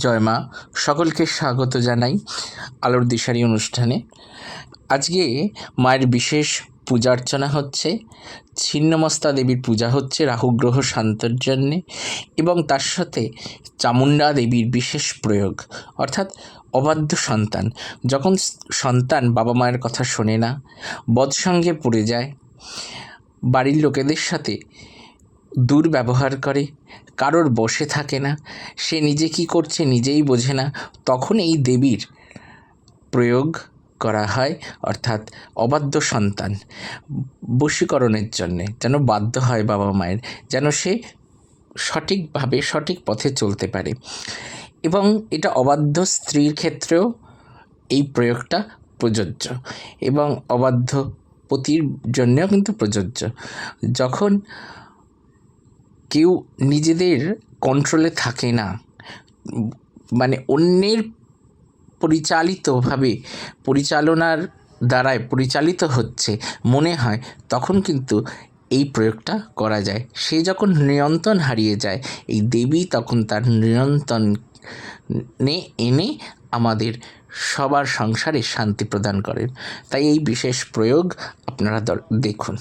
জয় মা, সকলকে স্বাগত জানাই আলোর দিশারি অনুষ্ঠানে। আজকে মায়ের বিশেষ পূজা অর্চনা হচ্ছে, ছিন্নমস্তা দেবীর পূজা হচ্ছে রাহুগ্রহ শান্তর জন্যে, এবং তার সাথে চামুণ্ডা দেবীর বিশেষ প্রয়োগ, অর্থাৎ অবাধ্য সন্তান। যখন সন্তান বাবা মায়ের কথা শোনে না, বৎসঙ্গে পড়ে যায়, বাড়ির লোকেদের সাথে দুর্ব্যবহার করে, কারোর বশে থাকে না, সে নিজে কি করছে নিজেই বোঝে না, তখন এই দেবীর প্রয়োগ করা হয়, অর্থাৎ অবাধ্য সন্তান বশীকরণের জন্যে, যেন বাধ্য হয় বাবা মায়ের, যেন সে সঠিকভাবে সঠিক পথে চলতে পারে। এবং এটা অবাধ্য স্ত্রীর ক্ষেত্রেও এই প্রয়োগটা প্রযোজ্য, এবং অবাধ্য পতির জন্যেও কিন্তু প্রযোজ্য। যখন কেউ নিজেদের কন্ট্রোলে থাকে না, মানে অন্যের পরিচালনার দ্বারায় পরিচালিত হচ্ছে মনে হয়, তখন কিন্তু এই প্রয়োগটা করা যায়। সে যখন নিয়ন্ত্রণ হারিয়ে যায়, এই দেবী তখন তার নিয়ন্ত্রণে এনে আমাদের সবার সংসারে শান্তি প্রদান করেন। তাই এই বিশেষ প্রয়োগ আপনারা দেখুন।